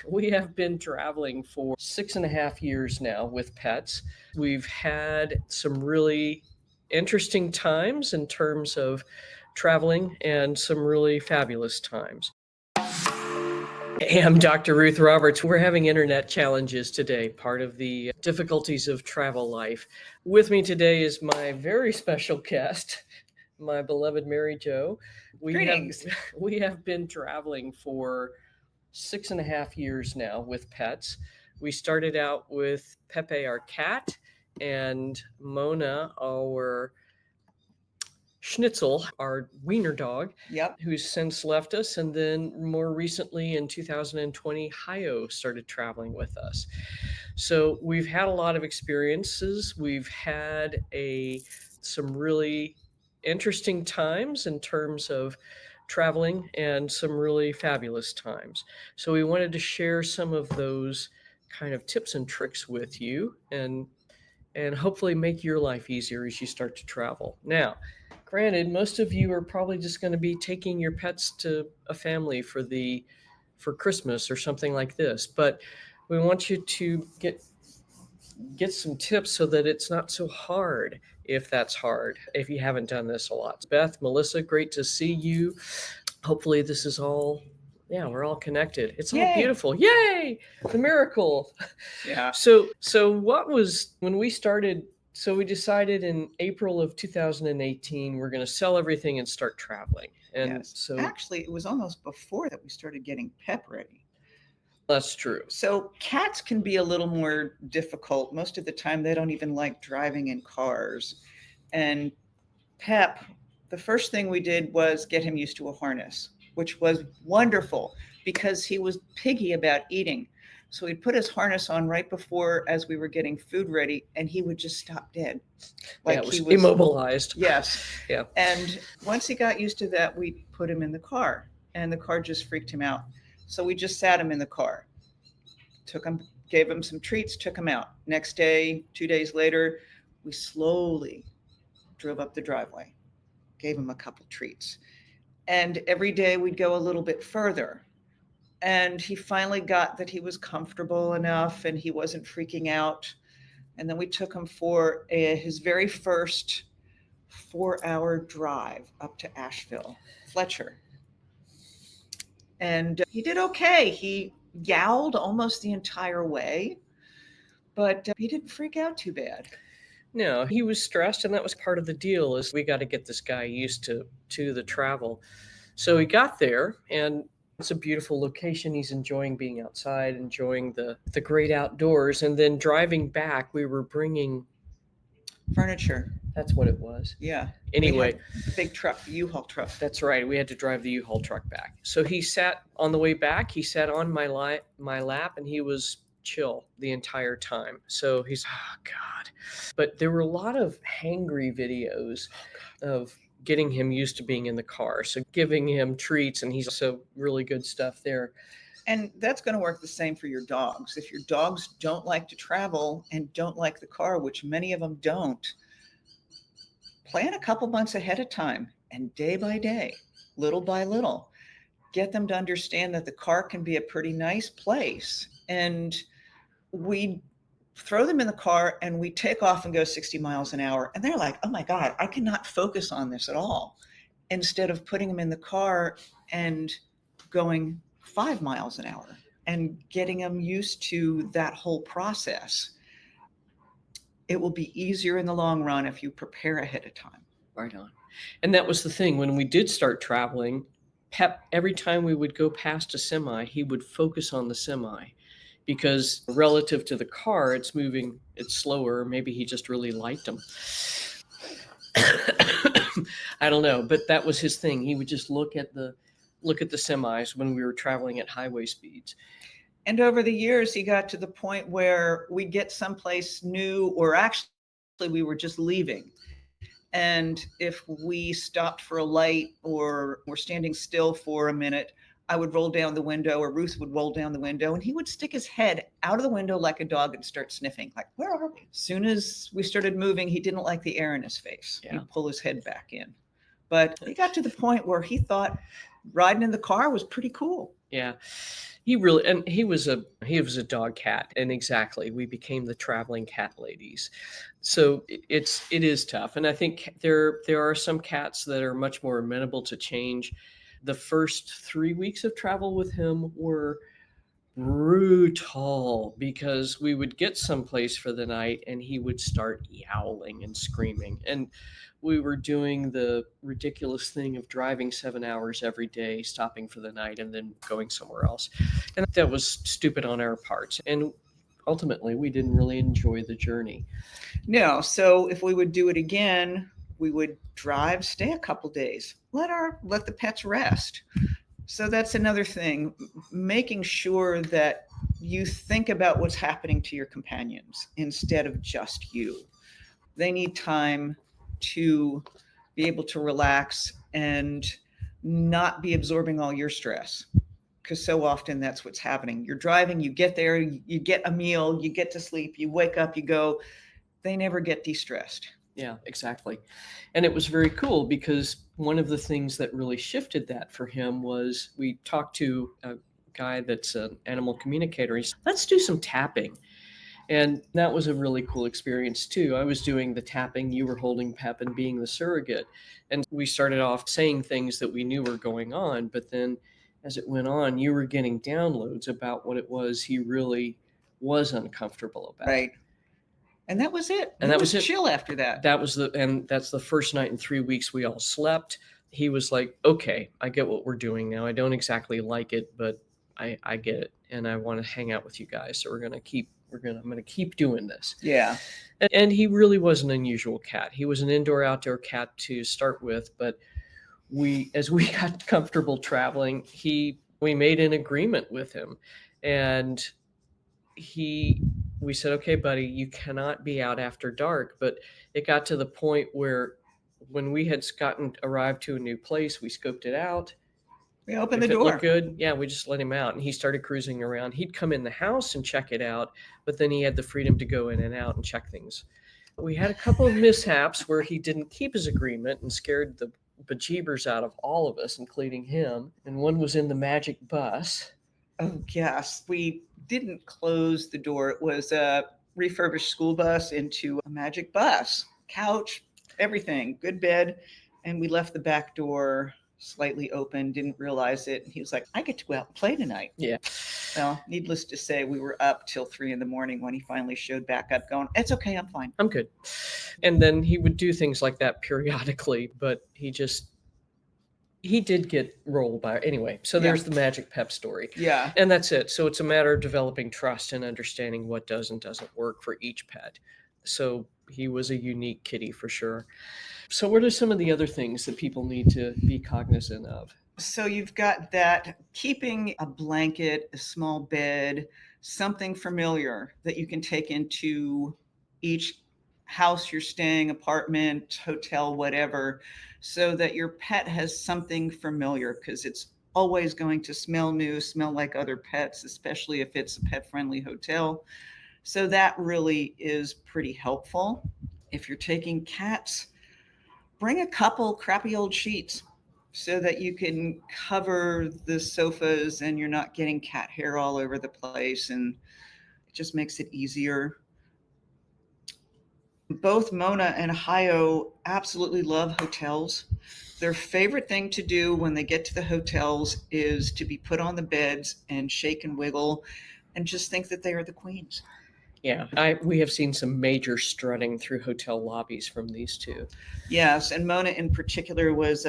We have been traveling for 6.5 years now with pets. We've had some really interesting times in terms of traveling and some really fabulous times. Hey, I'm Dr. Ruth Roberts. We're having internet challenges today, part of the difficulties of travel life. With me today is my very special guest, my beloved Mary Jo. We have Greetings. we have been traveling for 6.5 years now with pets. We started out with Pepe, our cat, and Mona, our Schnitzel, our wiener dog, Yep. who's since left us. And then more recently in 2020, Hayo started traveling with us. So we've had a lot of experiences. We've had some really interesting times in terms of traveling and some really fabulous times. So we wanted to share some of those kind of tips and tricks with you and hopefully make your life easier as you start to travel. Now, granted, most of you are probably just going to be taking your pets to a family for Christmas or something like this, but we want you to get some tips so that it's not so hard if that's hard, if you haven't done this a lot. Beth, Melissa, great to see you. Hopefully this is all, yeah, we're all connected. It's all Yay. beautiful. Yay! The miracle. Yeah. So what was when we started? So we decided in April of 2018 we're going to sell everything and start traveling. And Yes. so Actually, it was almost before that we started getting Pep ready. that's true. So cats can be a little more difficult. Most of the time, they don't even like driving in cars. And Pep, the first thing we did was get him used to a harness, which was wonderful because he was piggy about eating. So we'd put his harness on right before as we were getting food ready, and he would just stop dead. Yeah, Like it he was was, immobilized. yes. Yeah. And once he got used to that, we put him in the car, and the car just freaked him out. So we just sat him in the car, took him, gave him some treats, took him out. Next day, 2 days later, we slowly drove up the driveway, gave him a couple treats. And every day we'd go a little bit further. And he finally got that he was comfortable enough and he wasn't freaking out. And then we took him for his very first 4 hour drive up to Asheville, Fletcher. And he did okay. He yowled almost the entire way, but he didn't freak out too bad. No, he was stressed, and that was part of the deal. Is we got to get this guy used to the travel. So he got there, and it's a beautiful location. He's enjoying being outside, enjoying the great outdoors. And then driving back, we were bringing. Furniture. That's what it was. Yeah. We Anyway, had the big truck, the U-Haul truck. that's right. We had to drive the U-Haul truck back. So he sat on the way back. He sat on my lap, and he was chill the entire time. So he's, oh God. But there were a lot of hangry videos of getting him used to being in the car. So giving him treats, and he's also really good stuff there. And that's going to work the same for your dogs. If your dogs don't like to travel and don't like the car, which many of them don't, plan a couple months ahead of time and day by day, little by little, get them to understand that the car can be a pretty nice place. And we throw them in the car and we take off and go 60 miles an hour. And they're like, oh my God, I cannot focus on this at all. Instead of putting them in the car and going 5 miles an hour and getting them used to that whole process. It will be easier in the long run if you prepare ahead of time. Right on. And that was the thing. When we did start traveling, Pep, every time we would go past a semi, he would focus on the semi because relative to the car, it's moving, it's slower. Maybe he just really liked them. I don't know, but that was his thing. He would just look at the semis when we were traveling at highway speeds. And over the years, he got to the point where we get someplace new, or actually we were just leaving. And if we stopped for a light or were standing still for a minute, I would roll down the window, or Ruth would roll down the window, and he would stick his head out of the window like a dog and start sniffing, like, where are we? As soon as we started moving, he didn't like the air in his face. Yeah. He'd pull his head back in. But he got to the point where he thought riding in the car was pretty cool. Yeah. He was a dog cat, and exactly, we became the traveling cat ladies. So it is tough, and I think there are some cats that are much more amenable to change. The first 3 weeks of travel with him were brutal because we would get someplace for the night and he would start yowling and screaming. And we were doing the ridiculous thing of driving 7 hours every day, stopping for the night, and then going somewhere else. And that was stupid on our parts. And ultimately, we didn't really enjoy the journey. No, so if we would do it again, we would drive, stay a couple days, let the pets rest. So that's another thing, making sure that you think about what's happening to your companions instead of just you. They need time to be able to relax and not be absorbing all your stress, because so often that's what's happening. You're driving, you get there, you get a meal, you get to sleep, you wake up, you go. They never get de-stressed. Yeah, exactly. And it was very cool because one of the things that really shifted that for him was we talked to a guy that's an animal communicator. He said, let's do some tapping. And that was a really cool experience too. I was doing the tapping, you were holding Pep and being the surrogate. And we started off saying things that we knew were going on, but then as it went on, you were getting downloads about what it was he really was uncomfortable about. Right. And that was it. And He that was was it. chill after that. That's the first night in 3 weeks we all slept. He was like, okay, I get what we're doing now. I don't exactly like it, but I get it. And I want to hang out with you guys. So I'm going to keep doing this. Yeah. And he really was an unusual cat. He was an indoor outdoor cat to start with, but as we got comfortable traveling, we made an agreement with him, and he we said, okay, buddy, you cannot be out after dark. But it got to the point where when we had arrived to a new place, we scoped it out. We opened If the it looked door. good, yeah, we just let him out, and he started cruising around. He'd come in the house and check it out, but then he had the freedom to go in and out and check things. We had a couple of mishaps where he didn't keep his agreement and scared the bejeebers out of all of us, including him. And one was in the magic bus. Oh, yes. We didn't close the door. It was a refurbished school bus into a magic bus, couch, everything, good bed. And we left the back door slightly open, didn't realize it. And he was like, I get to go out and play tonight. Yeah. Well, needless to say, we were up till 3 a.m. when he finally showed back up, going, it's okay, I'm fine. I'm good. And then he would do things like that periodically, but he did get rolled by anyway. So there's the magic Pep story. Yeah. And that's it. So it's a matter of developing trust and understanding what does and doesn't work for each pet. So he was a unique kitty for sure. So what are some of the other things that people need to be cognizant of? So you've got that, keeping a blanket, a small bed, something familiar that you can take into each house you're staying, apartment, hotel, whatever, so that your pet has something familiar, because it's always going to smell new, smell like other pets, especially if it's a pet-friendly hotel. So that really is pretty helpful. If you're taking cats, bring a couple crappy old sheets so that you can cover the sofas and you're not getting cat hair all over the place, and it just makes it easier. Both Mona and Hayo absolutely love hotels. Their favorite thing to do when they get to the hotels is to be put on the beds and shake and wiggle and just think that they are the queens. Yeah, we have seen some major strutting through hotel lobbies from these two. Yes, and Mona in particular was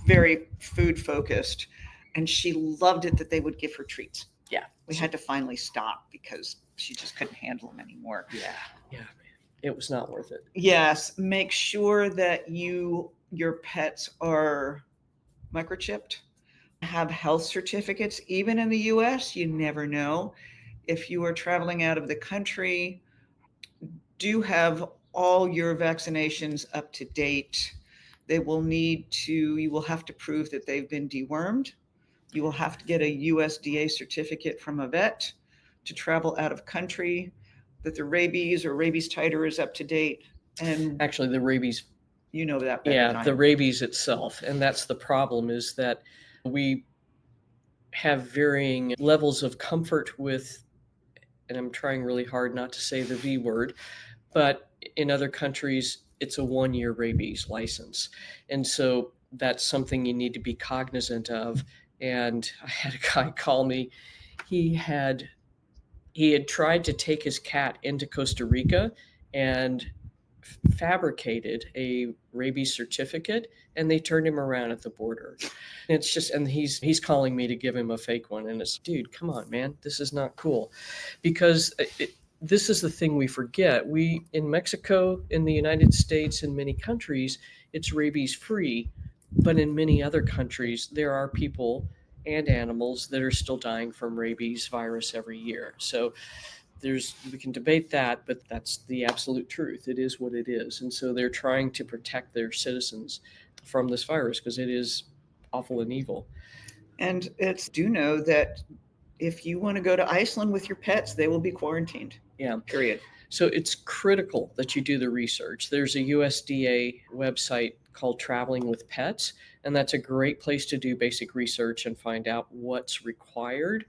very food focused, and she loved it that they would give her treats. Yeah. We had to finally stop because she just couldn't handle them anymore. Yeah, it was not worth it. Yes, make sure that your pets are microchipped, have health certificates. Even in the US, you never know. If you are traveling out of the country, do have all your vaccinations up to date. You will have to prove that they've been dewormed. You will have to get a USDA certificate from a vet to travel out of country, that the rabies or rabies titer is up to date. And actually, the rabies, you know that better than I the do. rabies itself. And that's the problem, is that we have varying levels of comfort with, and I'm trying really hard not to say the V word, but in other countries, it's a 1 year rabies license. And so that's something you need to be cognizant of. And I had a guy call me. He had he had tried to take his cat into Costa Rica and fabricated a rabies certificate, and they turned him around at the border. And it's just, and he's calling me to give him a fake one, and it's, dude, come on, man, this is not cool, because this is the thing we forget. We in Mexico, in the United States, in many countries, it's rabies free, but in many other countries, there are people and animals that are still dying from rabies virus every year. So we can debate that, but that's the absolute truth. It is what it is. And so they're trying to protect their citizens from this virus because it is awful and evil. And it's do know that if you want to go to Iceland with your pets, they will be quarantined. Yeah. Period. So it's critical that you do the research. There's a USDA website called Traveling with Pets, and that's a great place to do basic research and find out what's required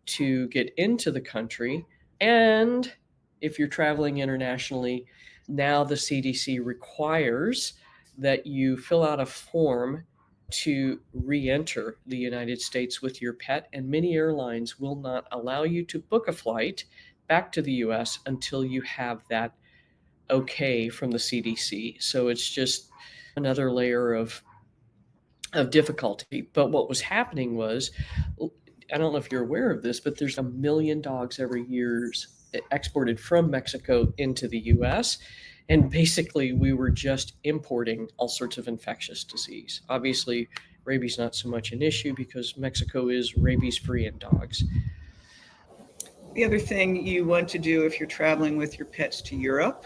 to get into the country. And if you're traveling internationally, now the CDC requires that you fill out a form to re-enter the United States with your pet, and many airlines will not allow you to book a flight back to the US until you have that okay from the CDC. So it's just another layer of difficulty. But what was happening was, I don't know if you're aware of this, but there's 1 million dogs every year exported from Mexico into the US. And basically, we were just importing all sorts of infectious disease. Obviously, rabies not so much an issue because Mexico is rabies free in dogs. The other thing you want to do if you're traveling with your pets to Europe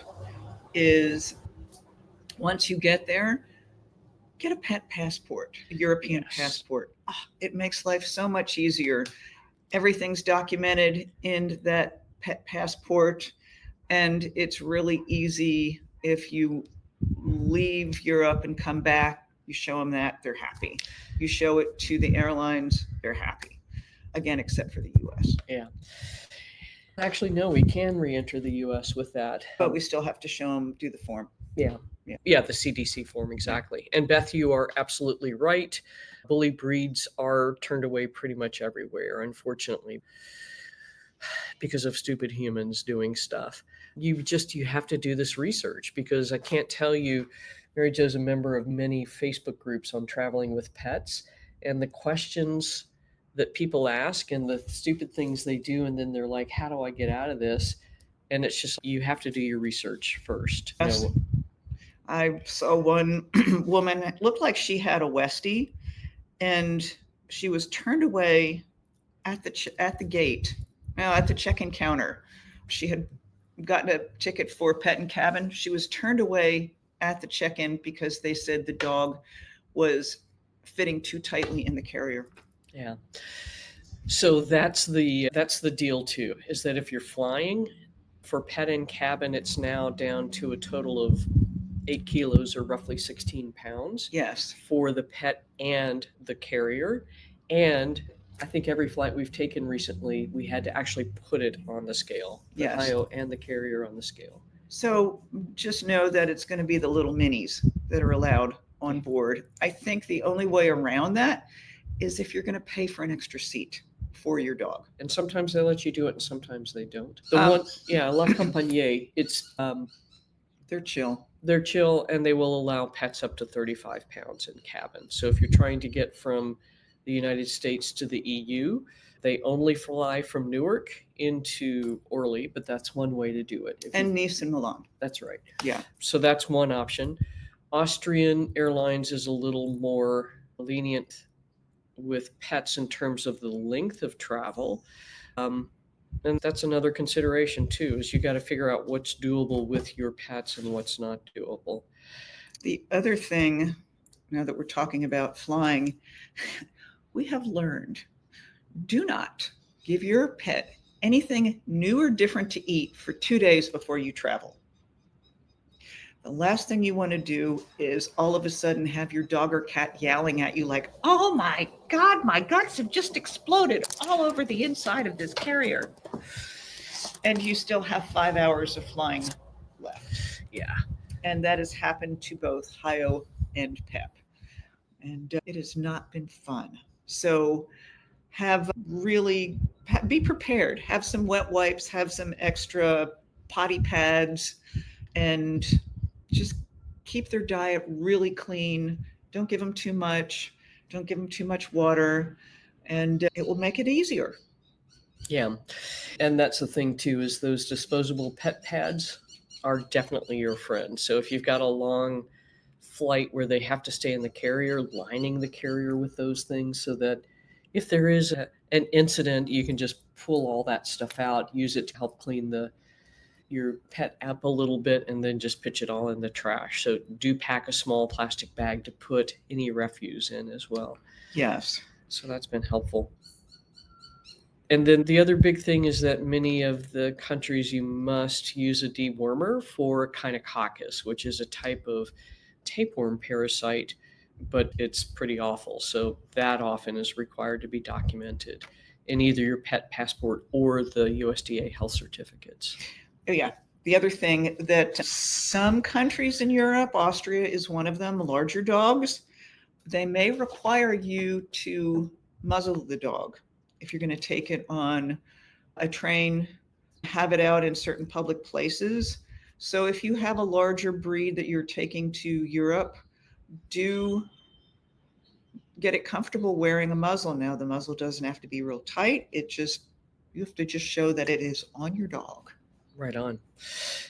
is once you get there, get a pet passport, a European Yes. passport. Oh, it makes life so much easier. Everything's documented in that pet passport, and it's really easy if you leave Europe and come back. You show them that, they're happy. You show it to the airlines, they're happy. Again, except for the US. Yeah. Actually, no, we can re-enter the U.S. with that. But we still have to show them, do the form. Yeah. Yeah, the CDC form, exactly. And Beth, you are absolutely right. Bully breeds are turned away pretty much everywhere, unfortunately, because of stupid humans doing stuff. You have to do this research, because I can't tell you, Mary Jo's a member of many Facebook groups on traveling with pets, and the questions that people ask and the stupid things they do, and then they're like, how do I get out of this? And it's just, you have to do your research first. Yes. I saw one woman, it looked like she had a Westie, and she was turned away at the gate, at the check-in counter. She had gotten a ticket for Pet and Cabin. She was turned away at the check-in because they said the dog was fitting too tightly in the carrier. Yeah. So that's the deal too, is that if you're flying for Pet and Cabin, it's now down to a total of 8 kilos, or roughly 16 pounds. Yes. For the pet and the carrier. And I think every flight we've taken recently, we had to actually put it on the scale. The Yes. IO and the carrier on the scale. So just know that it's going to be the little minis that are allowed on board. I think the only way around that is if you're going to pay for an extra seat for your dog. And sometimes they let you do it, and sometimes they don't. La Compagnie, it's they're chill. They're chill, and they will allow pets up to 35 pounds in cabin. So if you're trying to get from the United States to the EU, they only fly from Newark into Orly, but that's one way to do it. And Nice and Milan. That's right. Yeah. So that's one option. Austrian Airlines is a little more lenient with pets in terms of the length of travel. And that's another consideration too, is you got to figure out what's doable with your pets and what's not doable. The other thing, now that we're talking about flying, we have learned, do not give your pet anything new or different to eat for 2 days before you travel. The last thing you want to do is all of a sudden have your dog or cat yelling at you like, oh my God, my guts have just exploded all over the inside of this carrier. And you still have 5 hours of flying left. Yeah. And that has happened to both Hayo and Pep. And it has not been fun. So have really be prepared. Have some wet wipes, have some extra potty pads, and just keep their diet really clean. Don't give them too much. Don't give them too much water, and it will make it easier. Yeah. And that's the thing too, is those disposable pet pads are definitely your friend. So if you've got a long flight where they have to stay in the carrier, lining the carrier with those things so that if there is an incident, you can just pull all that stuff out, use it to help clean your pet up a little bit, and then just pitch it all in the trash. So do pack a small plastic bag to put any refuse in as well. Yes. So that's been helpful. And then the other big thing is that many of the countries, you must use a dewormer for Echinococcus, which is a type of tapeworm parasite, but it's pretty awful. So that often is required to be documented in either your pet passport or the USDA health certificates. Oh, yeah. The other thing that some countries in Europe, Austria is one of them, larger dogs, they may require you to muzzle the dog if you're going to take it on a train, have it out in certain public places. So if you have a larger breed that you're taking to Europe, do get it comfortable wearing a muzzle. Now, the muzzle doesn't have to be real tight. You have to just show that it is on your dog. Right on.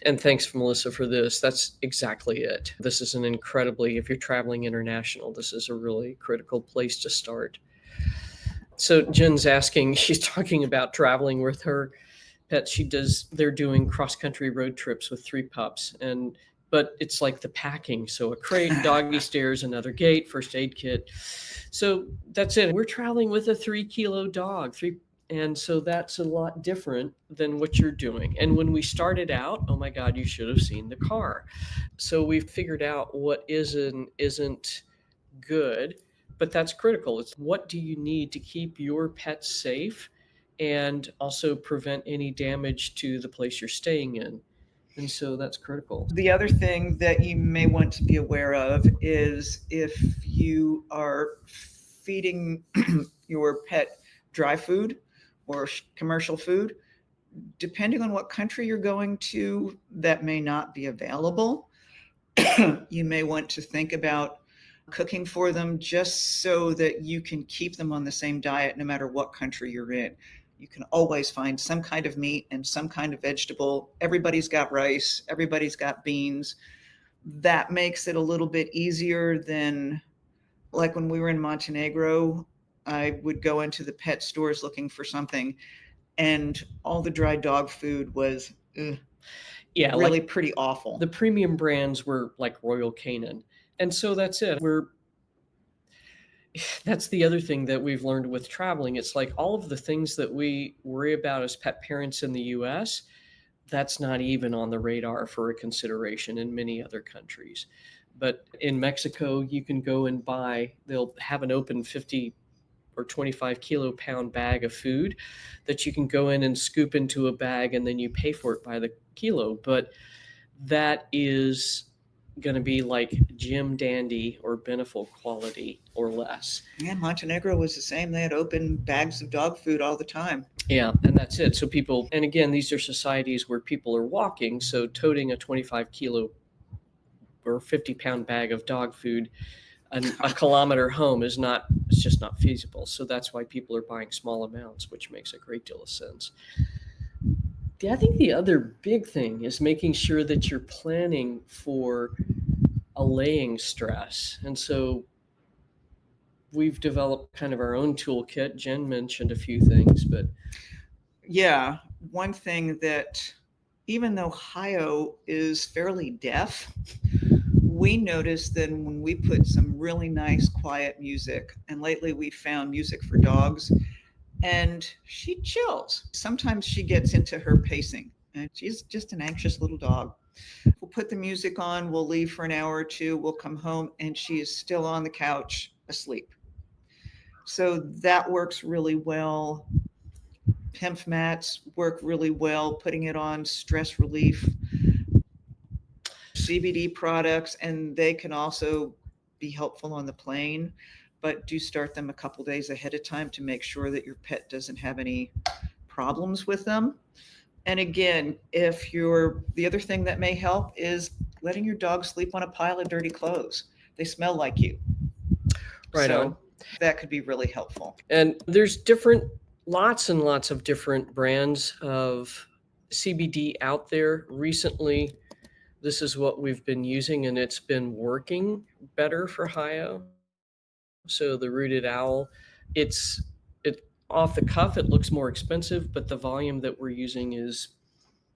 And thanks, Melissa, for this. That's exactly it. This is an incredibly, if you're traveling international, this is a really critical place to start. So Jen's asking, she's talking about traveling with her pets. They're doing cross-country road trips with 3 pups. But it's like the packing. So a crate, doggy stairs, another gate, first aid kit. So that's it. We're traveling with a 3-kilo dog, and so that's a lot different than what you're doing. And when we started out, oh my God, you should have seen the car. So we've figured out what isn't good, but that's critical. It's what do you need to keep your pets safe and also prevent any damage to the place you're staying in. And so that's critical. The other thing that you may want to be aware of is if you are feeding your pet dry food or commercial food, depending on what country you're going to, that may not be available. You may want to think about cooking for them just so that you can keep them on the same diet no matter what country you're in. You can always find some kind of meat and some kind of vegetable. Everybody's got rice, everybody's got beans. That makes it a little bit easier than, like when we were in Montenegro, I would go into the pet stores looking for something, and all the dry dog food was really like pretty awful. The premium brands were like Royal Canin. And so that's it. That's the other thing that we've learned with traveling. It's like all of the things that we worry about as pet parents in the US, that's not even on the radar for a consideration in many other countries. But in Mexico, you can go and they'll have an open 50 or 25 kilo-pound bag of food that you can go in and scoop into a bag, and then you pay for it by the kilo. But that is going to be like Jim Dandy or Beneful quality or less. Yeah, Montenegro was the same. They had open bags of dog food all the time. Yeah, and that's it. So people, and again, these are societies where people are walking, so toting a 25 kilo or 50-pound bag of dog food a kilometer home it's just not feasible. So that's why people are buying small amounts, which makes a great deal of sense. I think the other big thing is making sure that you're planning for a laying stress. And so we've developed kind of our own toolkit. Jen mentioned a few things, but yeah, one thing that, even though Hayo is fairly deaf, we noticed that when we put some really nice quiet music, and lately we found music for dogs, and she chills. Sometimes she gets into her pacing, and she's just an anxious little dog. We'll put the music on, we'll leave for an hour or two, we'll come home, and she is still on the couch asleep. So that works really well. Pimp mats work really well, putting it on stress relief. CBD products, and they can also be helpful on the plane, but do start them a couple days ahead of time to make sure that your pet doesn't have any problems with them. And again, if you're the other thing that may help is letting your dog sleep on a pile of dirty clothes. They smell like you. Right So on. that could be really helpful. And there's lots and lots of different brands of CBD out there. Recently, this is what we've been using, and it's been working better for Hio. So the rooted owl, it off the cuff, it looks more expensive, but the volume that we're using is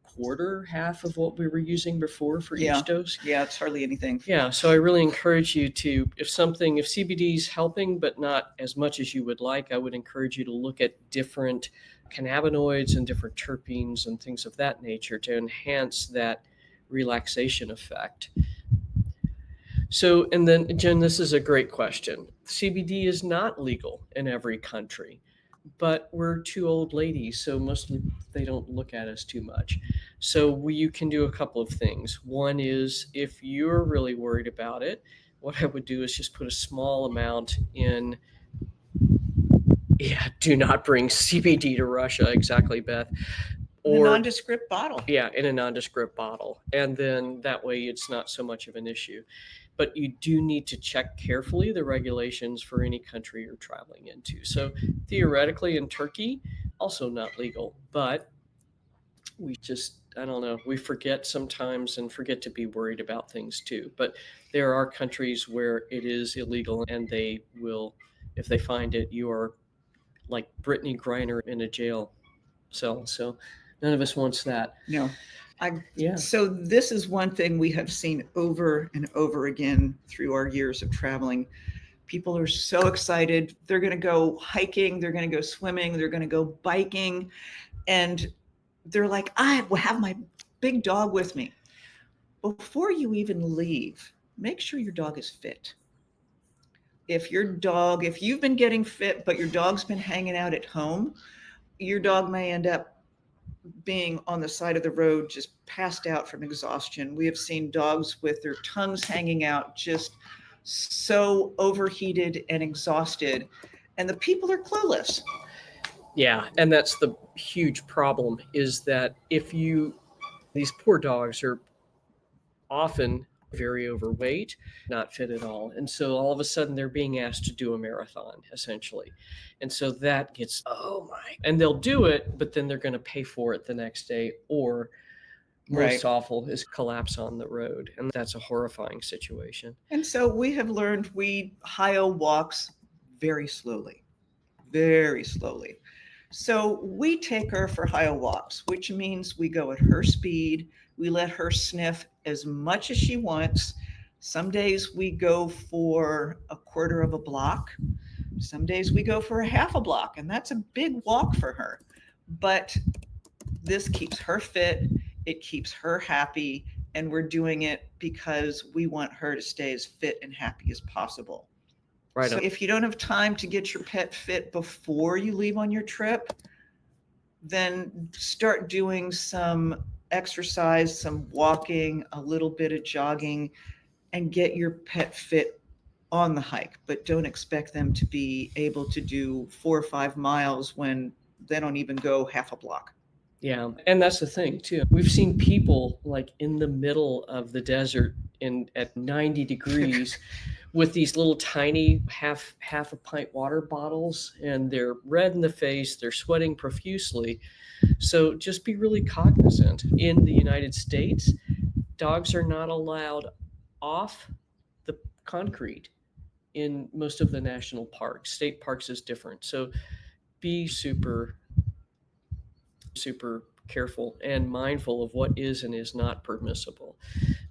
quarter, half of what we were using before for Yeah. each dose. Yeah, it's hardly anything. Yeah, so I really encourage you to, if CBD is helping, but not as much as you would like, I would encourage you to look at different cannabinoids and different terpenes and things of that nature to enhance that relaxation effect. So, and then, Jen, this is a great question. CBD is not legal in every country, but we're two old ladies, so mostly they don't look at us too much. So, you can do a couple of things. One is if you're really worried about it, what I would do is just put a small amount in. Yeah, do not bring CBD to Russia, exactly, Beth. In a Or nondescript bottle. yeah, in a nondescript bottle. And then that way it's not so much of an issue. But you do need to check carefully the regulations for any country you're traveling into. So theoretically in Turkey, also not legal, but we just, I don't know, we forget sometimes and forget to be worried about things too. But there are countries where it is illegal and they will, if they find it, you are like Brittany Griner in a jail cell. So none of us wants that. No. Yeah. So this is one thing we have seen over and over again through our years of traveling. People are so excited. They're going to go hiking, they're going to go swimming, they're going to go biking, and they're like, I will have my big dog with me. Before you even leave, make sure your dog is fit. If you've been getting fit, but your dog's been hanging out at home, your dog may end up being on the side of the road, just passed out from exhaustion. We have seen dogs with their tongues hanging out, just so overheated and exhausted, and the people are clueless. Yeah, and that's the huge problem is that if you these poor dogs are often very overweight, not fit at all. And so all of a sudden they're being asked to do a marathon essentially. And so that gets, oh my, and they'll do it, but then they're going to pay for it the next day, or most Right. awful is collapse on the road. And that's a horrifying situation. And so we have learned Hio walks very slowly, very slowly. So we take her for Hio walks, which means we go at her speed. We let her sniff as much as she wants. Some days we go for a quarter of a block. Some days we go for a half a block, and that's a big walk for her. But this keeps her fit, it keeps her happy, and we're doing it because we want her to stay as fit and happy as possible. Right So on. if you don't have time to get your pet fit before you leave on your trip, then start doing some exercise, some walking, a little bit of jogging, and get your pet fit on the hike. But don't expect them to be able to do 4 or 5 miles when they don't even go half a block. Yeah, and that's the thing too. We've seen people like in the middle of the desert in at 90 degrees with these little tiny half a pint water bottles, and they're red in the face, they're sweating profusely. So just be really cognizant. In the United States, dogs are not allowed off the concrete in most of the national parks. State parks is different. So be super careful and mindful of what is and is not permissible,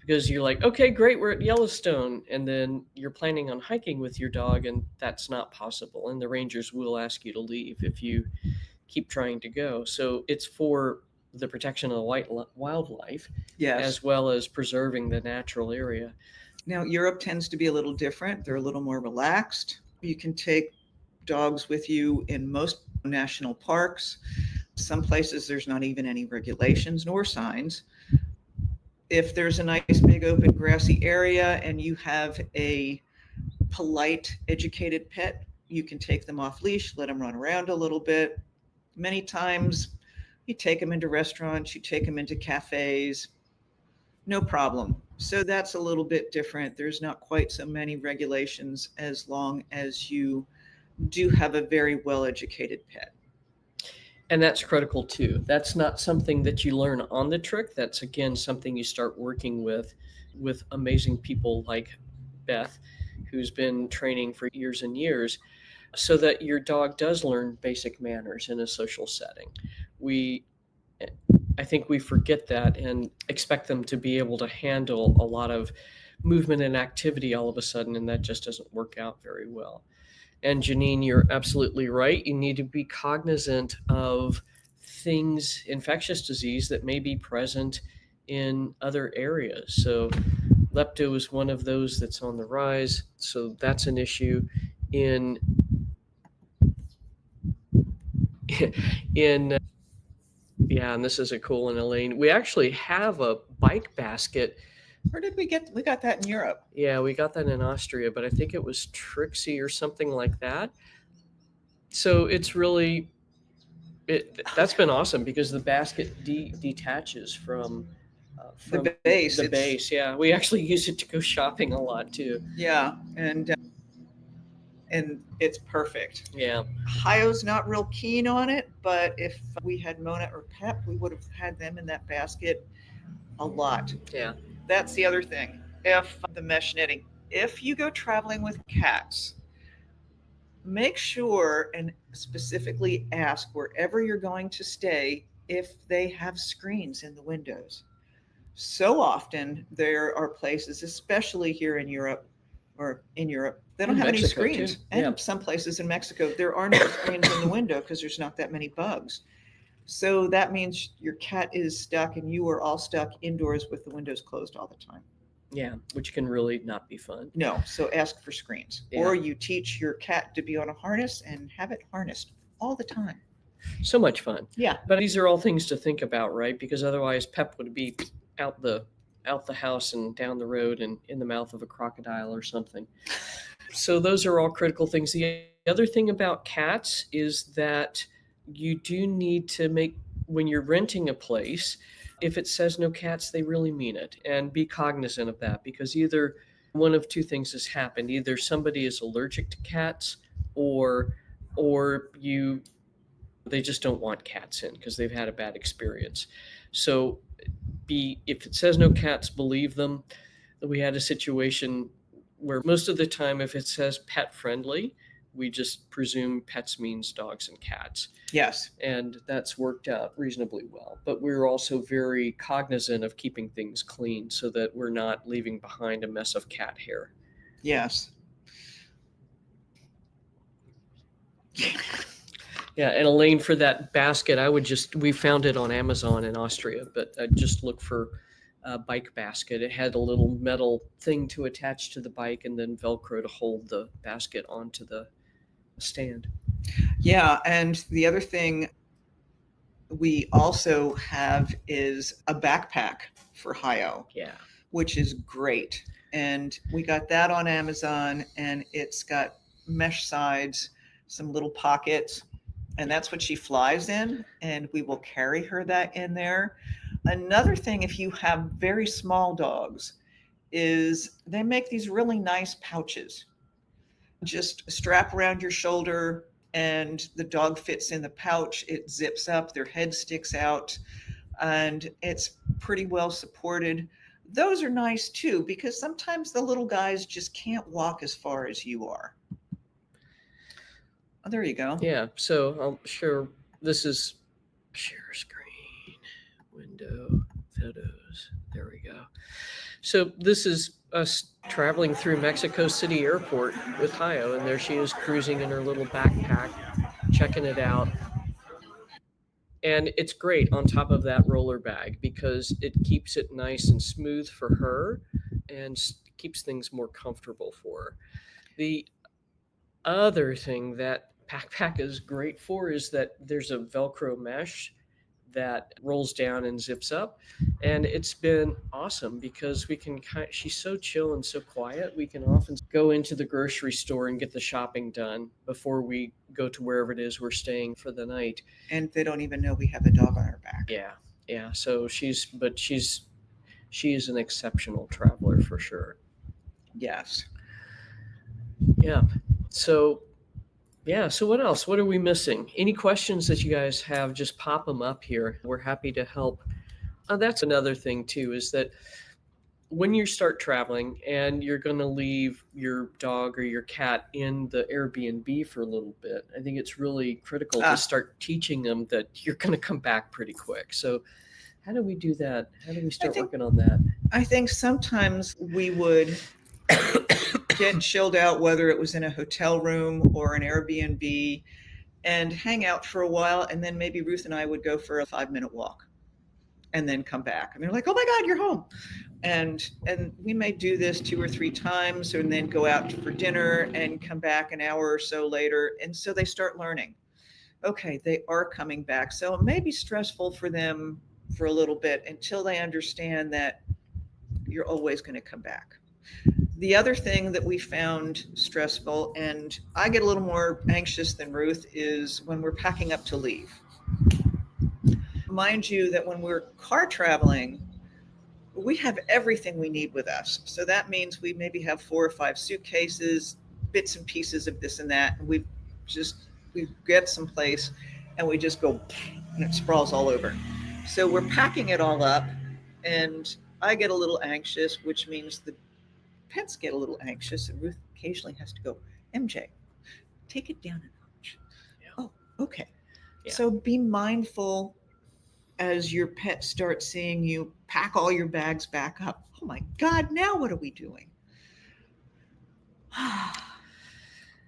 because you're like, okay, great, we're at Yellowstone, and then you're planning on hiking with your dog and that's not possible, and the rangers will ask you to leave if you keep trying to go. So it's for the protection of the wildlife, Yes. as well as preserving the natural area. Now, Europe tends to be a little different. They're a little more relaxed. You can take dogs with you in most national parks. Some places there's not even any regulations nor signs. If there's a nice big open grassy area and you have a polite, educated pet, you can take them off leash, let them run around a little bit. Many times you take them into restaurants, you take them into cafes, no problem. So that's a little bit different. There's not quite so many regulations as long as you do have a very well educated pet. And that's critical too. That's not something that you learn on the trick. That's again something you start working with amazing people like Beth, who's been training for years and years, so that your dog does learn basic manners in a social setting. We I think we forget that and expect them to be able to handle a lot of movement and activity all of a sudden, and that just doesn't work out very well. And Janine, you're absolutely right. You need to be cognizant of things, infectious disease that may be present in other areas. So, lepto is one of those that's on the rise. So, that's an issue. In in yeah, and this is a cool one, Elaine. We actually have a bike basket. Where did we get? We got that in Europe. Yeah, we got that in Austria, but I think it was Trixie or something like that. So it's really that's been awesome because the basket detaches from The base. the base. Yeah, we actually use it to go shopping a lot too. Yeah, and it's perfect. Yeah, Hayo's not real keen on it, but if we had Mona or Pep, we would have had them in that basket a lot. yeah, That's the other thing. If the mesh knitting, if you go traveling with cats, make sure and specifically ask wherever you're going to stay if they have screens in the windows. So often there are places, especially here in Europe or in Europe, they don't In have Mexico, any screens. too. And Yeah. some places in Mexico, there are no screens in the window because there's not that many bugs. So that means your cat is stuck and you are all stuck indoors with the windows closed all the time. yeah, which can really not be fun. No, so ask for screens. Yeah. Or you teach your cat to be on a harness and have it harnessed all the time. So much fun. Yeah. But these are all things to think about, right? Because otherwise, Pep would be out the house and down the road and in the mouth of a crocodile or something. So those are all critical things. The other thing about cats is that you do need to make when you're renting a place, if it says no cats, they really mean it, and be cognizant of that because either one of two things has happened: either somebody is allergic to cats, or you they just don't want cats in because they've had a bad experience. So be if it says no cats, believe them. We had a situation where most of the time, if it says pet friendly, we just presume pets means dogs and cats. Yes. And that's worked out reasonably well. But we're also very cognizant of keeping things clean so that we're not leaving behind a mess of cat hair. Yes. Yeah, and Elaine, for that basket, we found it on Amazon in Austria, but I just look for a bike basket. It had a little metal thing to attach to the bike and then Velcro to hold the basket onto the stand. Yeah. And the other thing we also have is a backpack for Hayo, Yeah. which is great. And we got that on Amazon and it's got mesh sides, some little pockets, and that's what she flies in. And we will carry her that in there. Another thing, if you have very small dogs, is they make these really nice pouches. Just strap around your shoulder and the dog fits in the pouch. It zips up, their head sticks out, and it's pretty well supported. Those are nice too, because sometimes the little guys just can't walk as far as you are. Oh, there you go. Yeah. So I'll share. This is share screen, window, photos. There we go. So this is us traveling through Mexico City Airport with Hayo, and there she is cruising in her little backpack, checking it out. And it's great on top of that roller bag because it keeps it nice and smooth for her and keeps things more comfortable for her. The other thing that backpack is great for is that there's a Velcro mesh that rolls down and zips up, and it's been awesome because we can she's so chill and so quiet, we can often go into the grocery store and get the shopping done before we go to wherever it is we're staying for the night. And they don't even know we have a dog on our back. Yeah, yeah, so she is an exceptional traveler for sure. Yes. Yeah, so yeah, so what else? What are we missing? Any questions that you guys have, just pop them up here. We're happy to help. That's another thing too, is that when you start traveling and you're going to leave your dog or your cat in the Airbnb for a little bit, I think it's really critical to Ah, start teaching them that you're going to come back pretty quick. So how do we do that? How do we I start think working on that? I think sometimes we would get chilled out, whether it was in a hotel room or an Airbnb, and hang out for a while, and then maybe Ruth and I would go for a 5-minute walk and then come back. And they're like, "Oh my God, you're home!" And we may do this 2 or 3 times, and then go out for dinner and come back an hour or so later. And so they start learning. Okay, they are coming back. So it may be stressful for them for a little bit until they understand that you're always going to come back. The other thing that we found stressful, and I get a little more anxious than Ruth, is when we're packing up to leave. Mind you, that when we're car traveling, we have everything we need with us. So that means we maybe have 4 or 5 suitcases, bits and pieces of this and that. And we get someplace and we just go and it sprawls all over. So we're packing it all up, and I get a little anxious, which means the pets get a little anxious, and Ruth occasionally has to go, MJ, take it down a notch. Yeah. Oh, okay. Yeah. So be mindful as your pet starts seeing you pack all your bags back up. Oh my God, now what are we doing?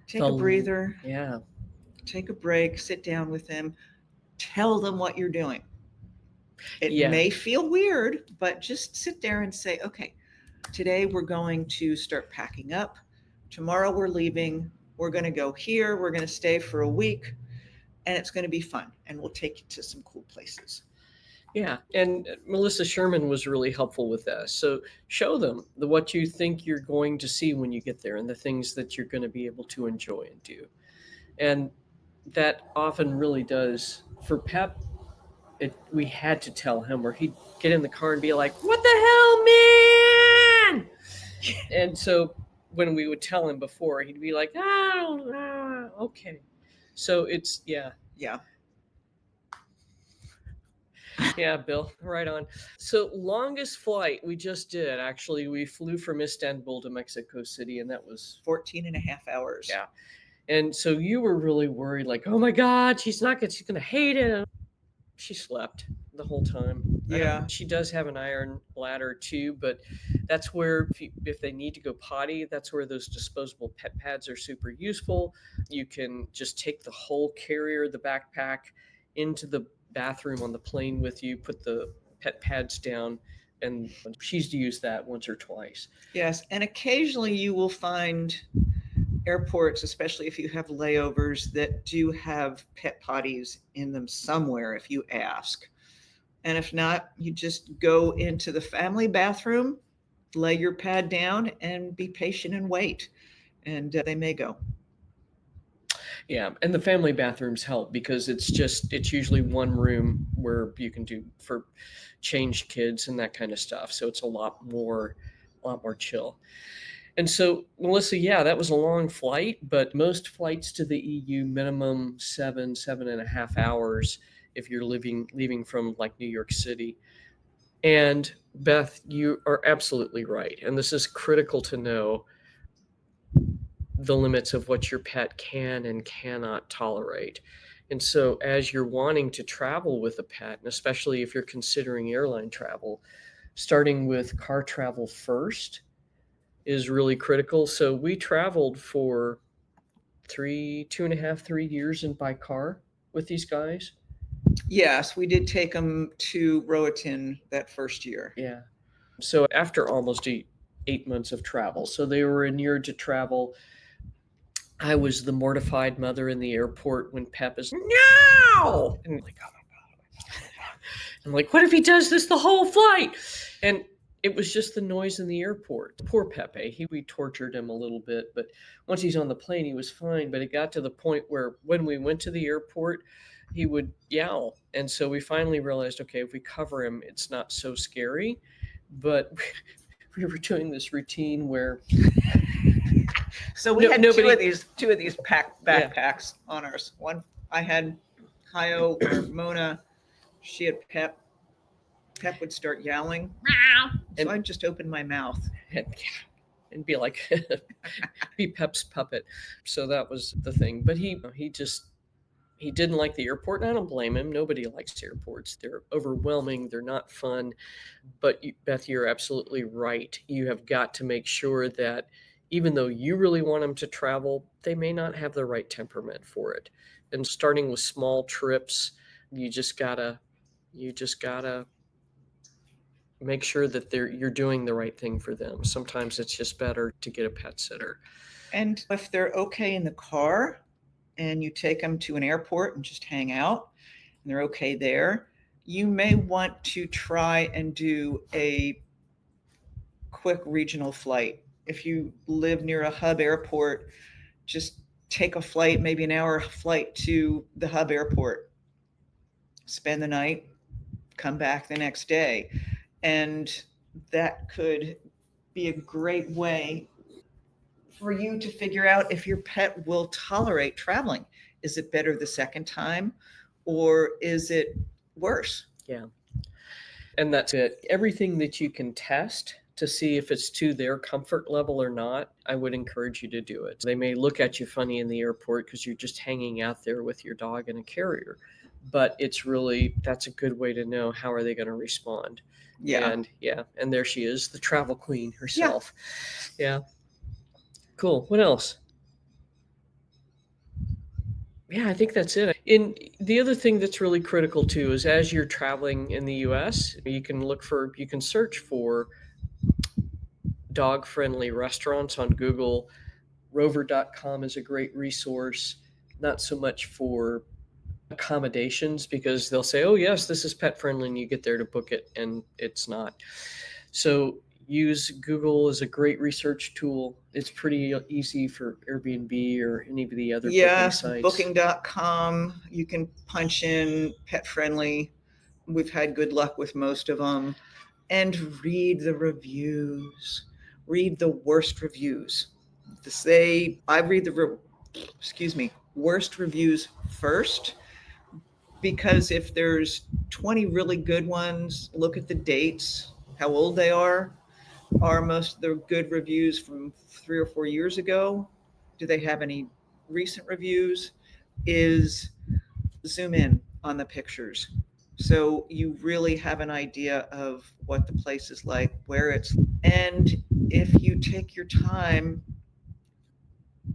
Take a breather, Yeah. take a break, sit down with them, tell them what you're doing. It Yeah. may feel weird, but just sit there and say, okay, today we're going to start packing up. Tomorrow we're leaving. We're going to go here. We're going to stay for a week, and it's going to be fun. And we'll take you to some cool places. Yeah, and Melissa Sherman was really helpful with that. So show them what you think you're going to see when you get there and the things that you're going to be able to enjoy and do. And that often really does for Pep. We had to tell him, or he'd get in the car and be like, "What the hell, man?" And so when we would tell him before, he'd be like, okay." So it's Yeah. yeah, Bill, right on. So longest flight we just did, actually, we flew from Istanbul to Mexico City, and that was 14 and a half hours. yeah. And so you were really worried, like, oh my God, she's gonna hate it. She slept the whole time. Yeah. She does have an iron bladder too, but that's where if they need to go potty, that's where those disposable pet pads are super useful. You can just take the whole carrier, the backpack, into the bathroom on the plane with you, put the pet pads down, and she's used that once or twice. Yes. And occasionally you will find airports, especially if you have layovers, that do have pet potties in them somewhere if you ask. And if not, you just go into the family bathroom, lay your pad down, and be patient and wait. And they may go. Yeah, and the family bathrooms help because it's usually one room where you can do for change kids and that kind of stuff. So it's a lot more chill. And so, Melissa, yeah, that was a long flight, but most flights to the EU minimum 7.5 hours if you're leaving from like New York City. And Beth, you are absolutely right. And this is critical to know the limits of what your pet can and cannot tolerate. And so, as you're wanting to travel with a pet, and especially if you're considering airline travel, starting with car travel first is really critical. So, we traveled for 2.5, 3 years in by car with these guys. Yes, we did take them to Roatan that first year. Yeah. So after almost 8 months of travel, so they were inured to travel. I was the mortified mother in the airport when Pep is no, and like, oh my god, I'm like, what if he does this the whole flight? And it was just the noise in the airport. Poor Pepe. We tortured him a little bit, but once he's on the plane, he was fine. But it got to the point where when we went to the airport, he would yowl. And so we finally realized, okay, if we cover him, it's not so scary. But we were doing this routine where So we had nobody, two of these yeah, backpacks on ours. One I had Hayo or Mona, she had Pep. Pep would start yowling. So and I'd just open my mouth. and be like, be Pep's puppet. So that was the thing. But he didn't like the airport, and I don't blame him. Nobody likes airports. They're overwhelming. They're not fun. But Beth, you're absolutely right. You have got to make sure that even though you really want them to travel, they may not have the right temperament for it. And starting with small trips, you just gotta make sure that you're doing the right thing for them. Sometimes it's just better to get a pet sitter. And if they're okay in the car and you take them to an airport and just hang out and they're okay there, you may want to try and do a quick regional flight. If you live near a hub airport, just take a flight, maybe an hour flight to the hub airport, spend the night, come back the next day. And that could be a great way for you to figure out if your pet will tolerate traveling. Is it better the second time or is it worse? Yeah. And that's it. Everything that you can test to see if it's to their comfort level or not, I would encourage you to do it. They may look at you funny in the airport because you're just hanging out there with your dog in a carrier, but that's a good way to know how are they going to respond. Yeah. And yeah, and there she is, the travel queen herself. Yeah. Cool. What else? Yeah, I think that's it. In the other thing that's really critical too is as you're traveling in the US, you can search for dog friendly restaurants on Google. Rover.com is a great resource, not so much for accommodations because they'll say, oh, yes, this is pet friendly, and you get there to book it, and it's not. So use Google as a great research tool. It's pretty easy for Airbnb or any of the other booking Yes, sites. booking.com, you can punch in pet friendly. We've had good luck with most of them. And read the reviews. Read the worst reviews. I read the worst reviews first, because if there's 20 really good ones, look at the dates, how old they are. Are most of the good reviews from 3 or 4 years ago? Do they have any recent reviews? Is zoom in on the pictures so you really have an idea of what the place is like, where it's. And if you take your time,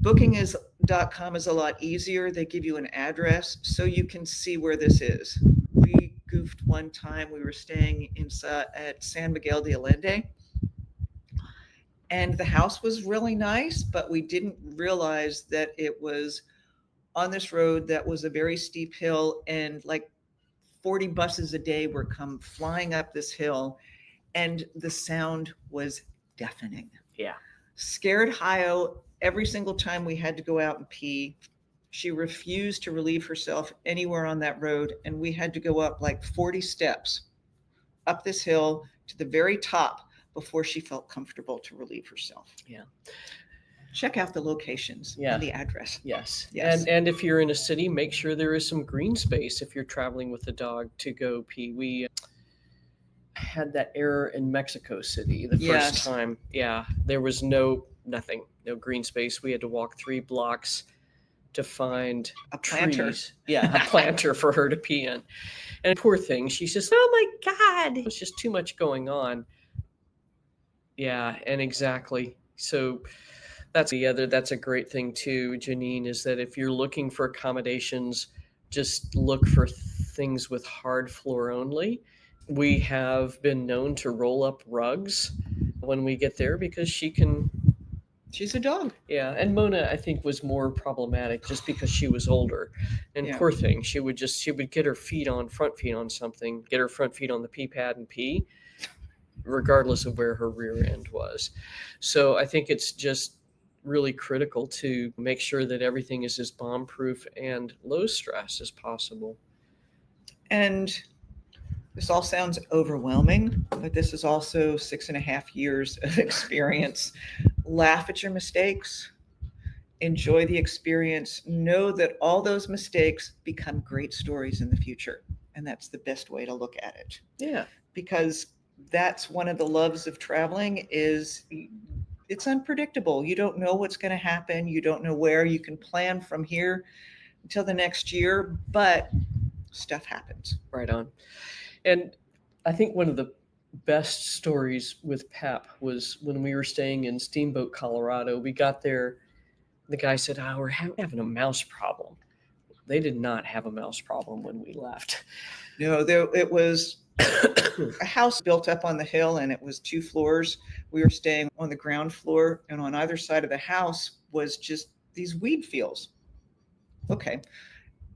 booking.com is a lot easier. They give you an address so you can see where this is. We goofed one time. We were staying at San Miguel de Allende, and the house was really nice, but we didn't realize that it was on this road that was a very steep hill, and like 40 buses a day were come flying up this hill, and the sound was deafening. Yeah. Scared Hayo every single time we had to go out and pee. She refused to relieve herself anywhere on that road, and we had to go up like 40 steps up this hill to the very top before she felt comfortable to relieve herself. Yeah. Check out the locations and the address. Yes. Yes. And if you're in a city, make sure there is some green space if you're traveling with the dog to go pee. We had that error in Mexico City the first time. Yeah, there was nothing, no green space. We had to walk 3 blocks to find a planter. Trees. Yeah, a planter for her to pee in. And poor thing, she says, "Oh my God, it's just too much going on." Yeah, and exactly. So that's a great thing too, Janine, is that if you're looking for accommodations, just look for things with hard floor only. We have been known to roll up rugs when we get there because she can. She's a dog. Yeah, and Mona, I think, was more problematic just because she was older. And Yeah. poor thing, she would get her front feet on something, get her front feet on the pee pad and pee, regardless of where her rear end was. So I think it's just really critical to make sure that everything is as bomb proof and low stress as possible. And this all sounds overwhelming, but this is also 6.5 years of experience. Laugh at your mistakes, enjoy the experience, know that all those mistakes become great stories in the future. And that's the best way to look at it. Yeah. Because that's one of the loves of traveling is it's unpredictable. You don't know what's going to happen. You don't know where. You can plan from here until the next year, but stuff happens. Right on. And I think one of the best stories with Pep was when we were staying in Steamboat, Colorado. We got there, the guy said, "Oh, we're having a mouse problem." They did not have a mouse problem when we left. No, it was a house built up on the hill and it was 2 floors. We were staying on the ground floor, and on either side of the house was just these weed fields. Okay.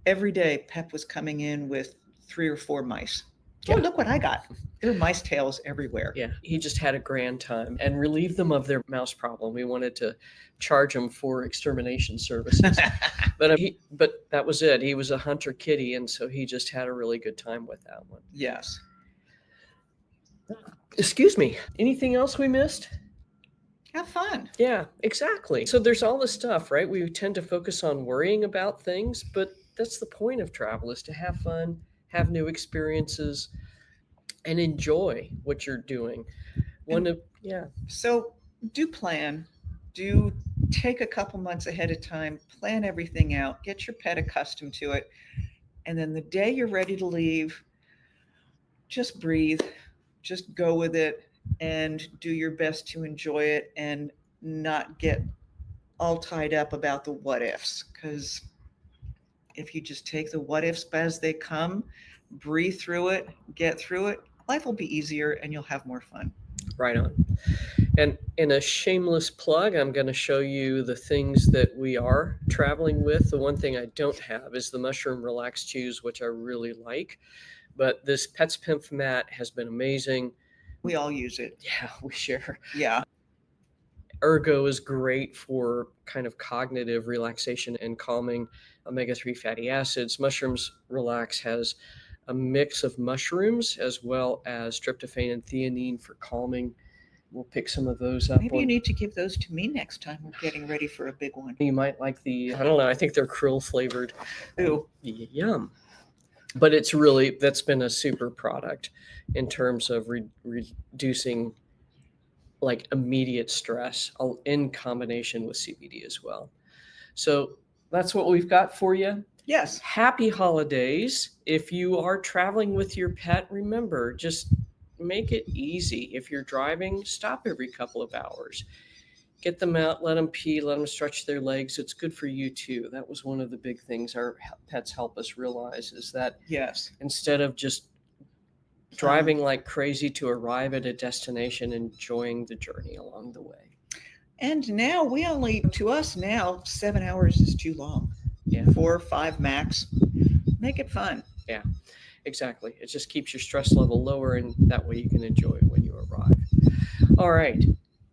Every day, Pep was coming in with 3 or 4 mice. Yeah. Oh, look what I got. There are mice tails everywhere. Yeah, he just had a grand time and relieved them of their mouse problem. We wanted to charge him for extermination services, but that was it. He was a hunter kitty, and so he just had a really good time with that one. Yes. Excuse me. Anything else we missed? Have fun. Yeah, exactly. So there's all this stuff, right? We tend to focus on worrying about things, but that's the point of travel, is to have fun, have new experiences, and enjoy what you're doing. Yeah. So do plan. Do take a couple months ahead of time, plan everything out, get your pet accustomed to it. And then the day you're ready to leave, just breathe, just go with it, and do your best to enjoy it and not get all tied up about the what ifs. Because if you just take the what ifs as they come, breathe through it, get through it, life will be easier and you'll have more fun. Right on. And in a shameless plug, I'm going to show you the things that we are traveling with. The one thing I don't have is the mushroom relax chews, which I really like. But this Pets Pimp mat has been amazing. We all use it. Yeah, we share. Yeah. Ergo is great for kind of cognitive relaxation and calming. Omega-3 fatty acids. Mushrooms Relax has a mix of mushrooms as well as tryptophan and theanine for calming. We'll pick some of those up. Maybe you need to give those to me next time we're getting ready for a big one. You might like I don't know, I think they're krill flavored. Ooh. Yum. But that's been a super product in terms of reducing like immediate stress in combination with CBD as well. So that's what we've got for you. Yes. Happy holidays. If you are traveling with your pet, remember, just make it easy. If you're driving, stop every couple of hours. Get them out, let them pee, let them stretch their legs. It's good for you too. That was one of the big things our pets help us realize, is that Yes. instead of just driving like crazy to arrive at a destination, enjoying the journey along the way. And now to us now, 7 hours is too long. Yeah. 4 or 5 max. Make it fun. Yeah, exactly. It just keeps your stress level lower, and that way you can enjoy it when you arrive. All right.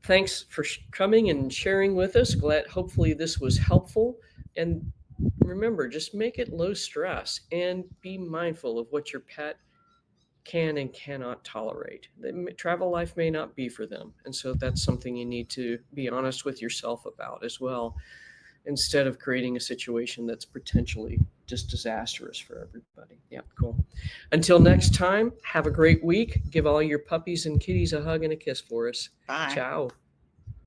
Thanks for coming and sharing with us. Hopefully this was helpful. And remember, just make it low stress and be mindful of what your pet can and cannot tolerate. Travel life may not be for them. And so that's something you need to be honest with yourself about as well, instead of creating a situation that's potentially just disastrous for everybody. Yeah, cool. Until next time, have a great week. Give all your puppies and kitties a hug and a kiss for us. Bye. Ciao.